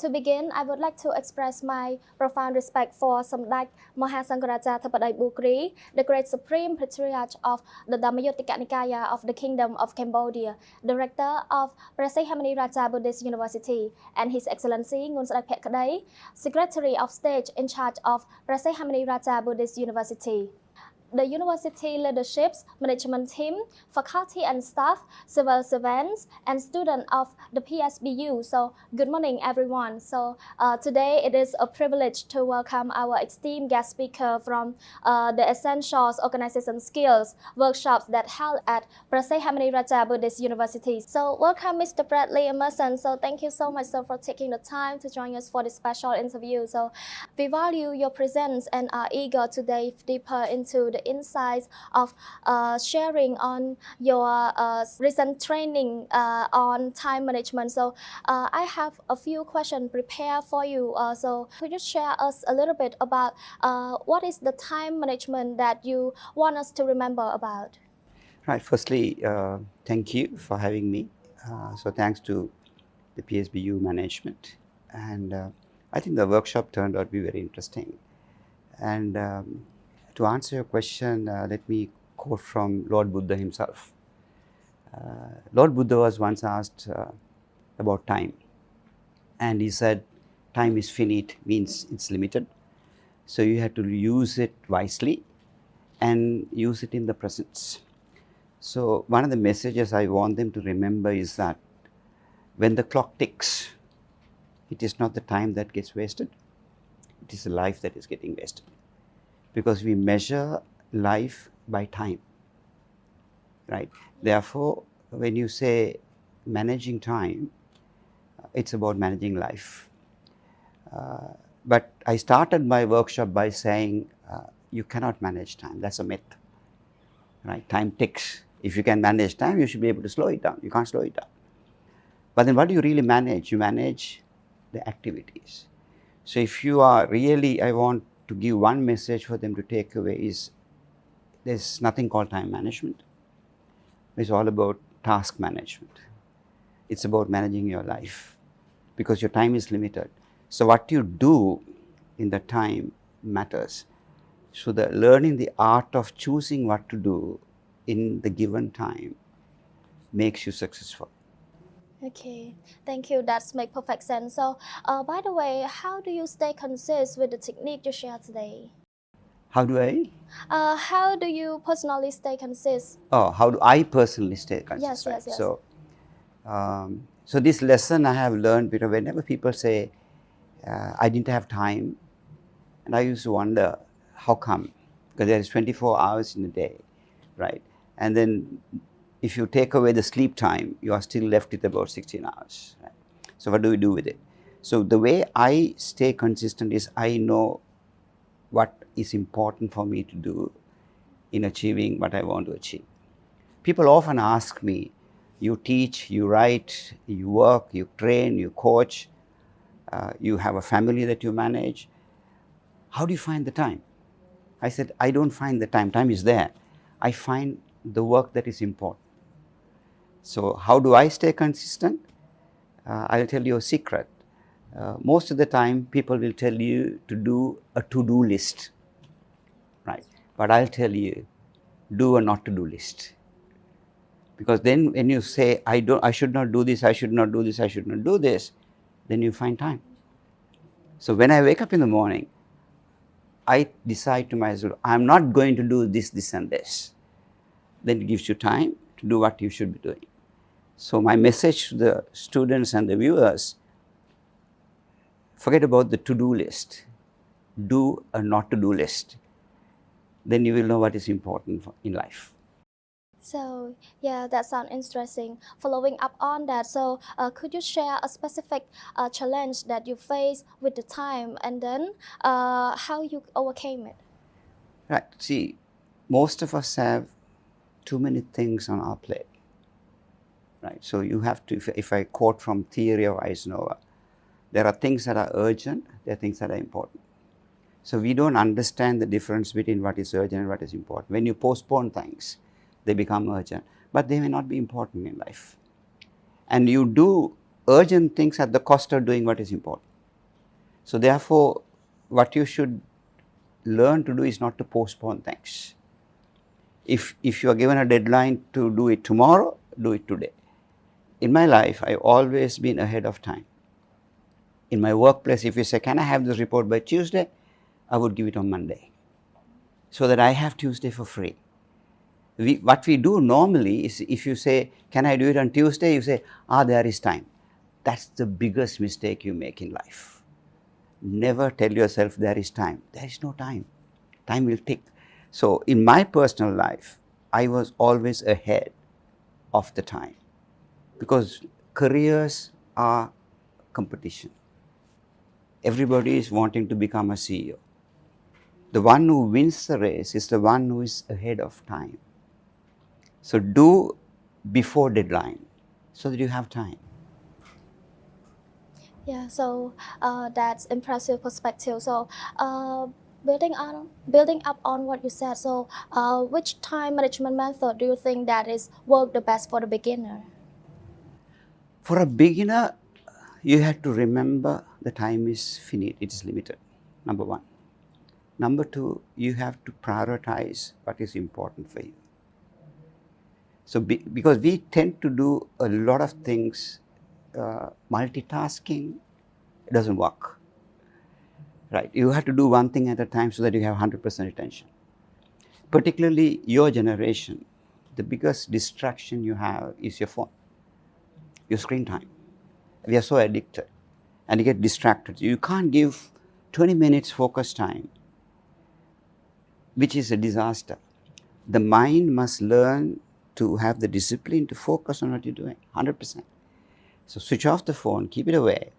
To begin, I would like to express my profound respect for Samdak Mahasangaraja Thapadai Bukri, the great supreme patriarch of the Dhammayotika Nikaya of the Kingdom of Cambodia, director of Prasehamani Raja Buddhist University, and His Excellency Nguyen Sadak Phek Kadai, Secretary of State in charge of Prasehamani Raja Buddhist University. The university leaderships, management team, faculty and staff, civil servants, and students of the PSBU. So, good morning, everyone. So, today it is a privilege to welcome our esteemed guest speaker from the Essentials Organization Skills workshops that held at Prasehamani Raja Buddhist University. So, welcome, Mr. Bradley Emerson. So, thank you so much, sir, for taking the time to join us for this special interview. So, we value your presence and are eager to dive deeper into the insights of sharing on your recent training on time management. So I have a few questions prepared for you. So could you share us a little bit about what is the time management that you want us to remember about? Right. Firstly, thank you for having me. So thanks to the PSBU management. And I think the workshop turned out to be very interesting. And to answer your question, let me quote from Lord Buddha himself. Lord Buddha was once asked about time. And he said, time is finite, means it's limited. So you have to use it wisely and use it in the present. So one of the messages I want them to remember is that when the clock ticks, it is not the time that gets wasted. It is the life that is getting wasted. Because we measure life by time, right? Therefore, when you say managing time, it's about managing life. But I started my workshop by saying you cannot manage time. That's a myth, right? Time ticks. If you can manage time, you should be able to slow it down. You can't slow it down. But then what do you really manage? You manage the activities. So if you are really, I want to give one message for them to take away is there's nothing called time management. It's all about task management. It's about managing your life because your time is limited. So what you do in the time matters. So the learning the art of choosing what to do in the given time makes you successful. Okay, thank you. That makes perfect sense. So, by the way, how do you stay consistent with the technique you shared today? How do I? How do you personally stay consistent? Oh, how do I personally stay consistent? Yes. So, so this lesson I have learned because whenever people say, I didn't have time, and I used to wonder, how come? Because there is 24 hours in a day, right? And then if you take away the sleep time, you are still left with about 16 hours. Right? So what do we do with it? So the way I stay consistent is I know what is important for me to do in achieving what I want to achieve. People often ask me, you teach, you write, you work, you train, you coach, you have a family that you manage. How do you find the time? I said, I don't find the time. Time is there. I find the work that is important. So how do I stay consistent? I'll tell you a secret. Most of the time, people will tell you to do a to-do list, right? But I'll tell you, do a not to-do list. Because then when you say, I should not do this, I should not do this, I should not do this, then you find time. So when I wake up in the morning, I decide to myself, I'm not going to do this, this and this. Then it gives you time to do what you should be doing. So my message to the students and the viewers, forget about the to-do list. Do a not to-do list. Then you will know what is important in life. So, yeah, that sounds interesting. Following up on that, so could you share a specific challenge that you face with the time and then how you overcame it? Right. See, most of us have too many things on our plate. Right. So you have to, if I quote from theory of Eisenhower, there are things that are urgent, there are things that are important. So we don't understand the difference between what is urgent and what is important. When you postpone things, they become urgent, but they may not be important in life. And you do urgent things at the cost of doing what is important. So therefore, what you should learn to do is not to postpone things. If you are given a deadline to do it tomorrow, do it today. In my life, I've always been ahead of time. In my workplace, if you say, can I have this report by Tuesday? I would give it on Monday, so that I have Tuesday for free. What we do normally is, if you say, can I do it on Tuesday? You say, there is time. That's the biggest mistake you make in life. Never tell yourself there is time. There is no time. Time will tick. So in my personal life, I was always ahead of the time, because careers are competition. Everybody is wanting to become a CEO. The one who wins the race is the one who is ahead of time. So do before deadline, so that you have time. Yeah, so that's impressive perspective. So building up on what you said, so which time management method do you think that is work the best for the beginner? For a beginner, you have to remember the time is finite, it is limited, number one. Number two, you have to prioritize what is important for you. So because we tend to do a lot of things, multitasking doesn't work, right? You have to do one thing at a time so that you have 100% attention. Particularly your generation, the biggest distraction you have is your phone, your screen time. We are so addicted and you get distracted. You can't give 20 minutes focus time, which is a disaster. The mind must learn to have the discipline to focus on what you're doing, 100%. So switch off the phone, keep it away,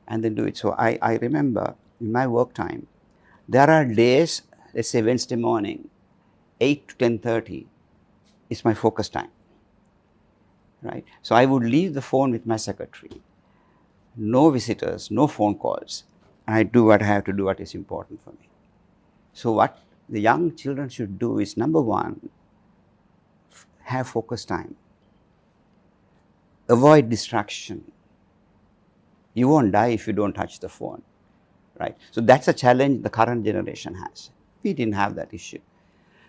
and then do it. So I remember in my work time, there are days, let's say Wednesday morning, 8 to 10:30 is my focus time, right? So I would leave the phone with my secretary, no visitors, no phone calls, and I do what I have to do, what is important for me. So what the young children should do is, number one, have focus time. Avoid distraction. You won't die if you don't touch the phone, right? So that's a challenge the current generation has. We didn't have that issue.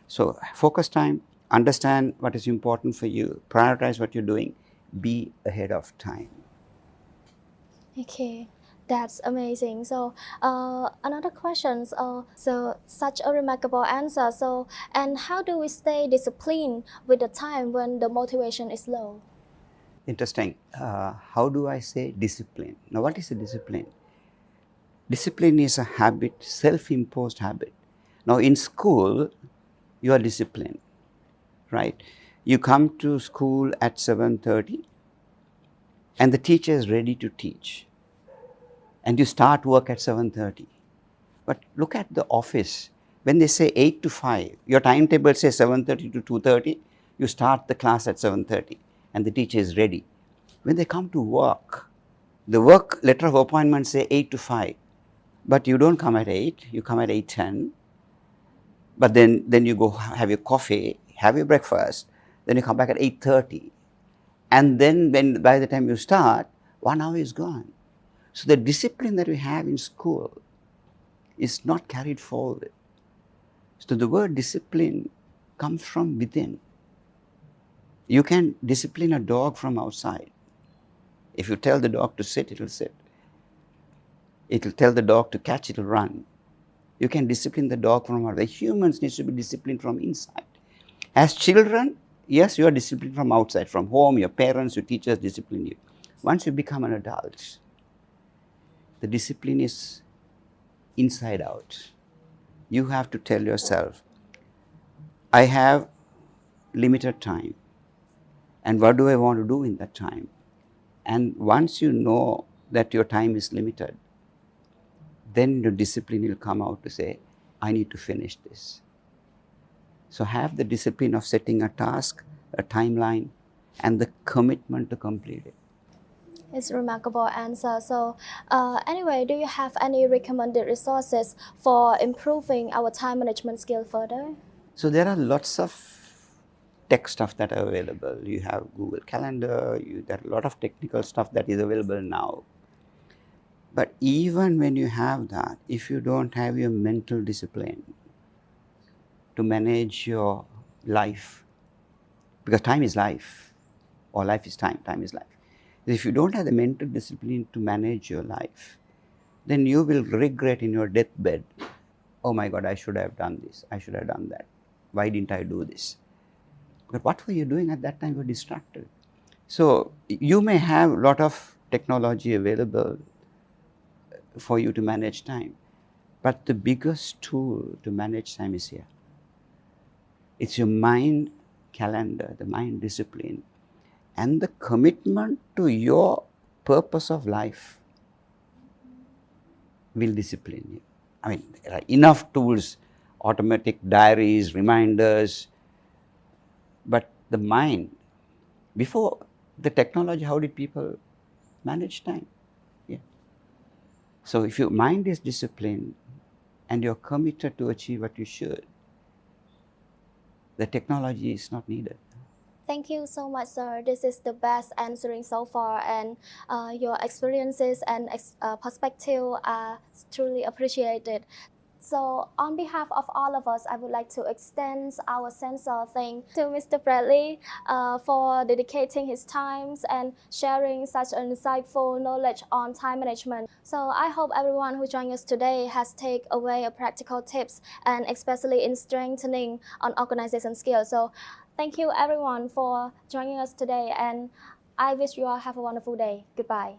So focus time, understand what is important for you, prioritize what you're doing, be ahead of time. Okay, that's amazing. So another question. So such a remarkable answer. So, and how do we stay disciplined with the time when the motivation is low? Interesting. How do I say discipline? Now, what is a discipline? Discipline is a habit, self-imposed habit. Now, in school, you are disciplined, right? You come to school at 7:30 and the teacher is ready to teach, and you start work at 7:30. But look at the office. When they say 8 to 5, your timetable says 7:30 to 2:30, you start the class at 7:30 and the teacher is ready. When they come to work, the work letter of appointment say 8 to 5, but you don't come at 8, you come at 8:10. But then you go have your coffee, have your breakfast, then you come back at 8:30. And then by the time you start, 1 hour is gone. So the discipline that we have in school is not carried forward. So the word discipline comes from within. You can discipline a dog from outside. If you tell the dog to sit, it will sit. It will tell the dog to catch, it will run. You can discipline the dog from outside. Humans need to be disciplined from inside. As children, yes, you are disciplined from outside, from home, your parents, your teachers discipline you. Once you become an adult, the discipline is inside out. You have to tell yourself, I have limited time, and what do I want to do in that time? And once you know that your time is limited, then the discipline will come out to say, I need to finish this. So have the discipline of setting a task, a timeline, and the commitment to complete it. It's a remarkable answer. So anyway, do you have any recommended resources for improving our time management skill further? So there are lots of tech stuff that are available. You have Google Calendar, there are a lot of technical stuff that is available now. But even when you have that, if you don't have your mental discipline to manage your life, because time is life, or life is time, time is life. If you don't have the mental discipline to manage your life, then you will regret in your deathbed, oh my God, I should have done this, I should have done that. Why didn't I do this? But what were you doing at that time? You were distracted. So you may have a lot of technology available for you to manage time, but the biggest tool to manage time is here. It's your mind calendar, the mind discipline, and the commitment to your purpose of life will discipline you. I mean, there are enough tools, automatic diaries, reminders, but the mind, before the technology, how did people manage time? Yeah. So if your mind is disciplined and you're committed to achieve what you should, the technology is not needed. Thank you so much, sir. This is the best answering so far, and your experiences and perspective are truly appreciated. So, on behalf of all of us, I would like to extend our sincere thanks to Mr. Bradley for dedicating his times and sharing such insightful knowledge on time management. So, I hope everyone who joined us today has taken away a practical tips, and especially in strengthening on organization skills. So, thank you everyone for joining us today, and I wish you all have a wonderful day. Goodbye.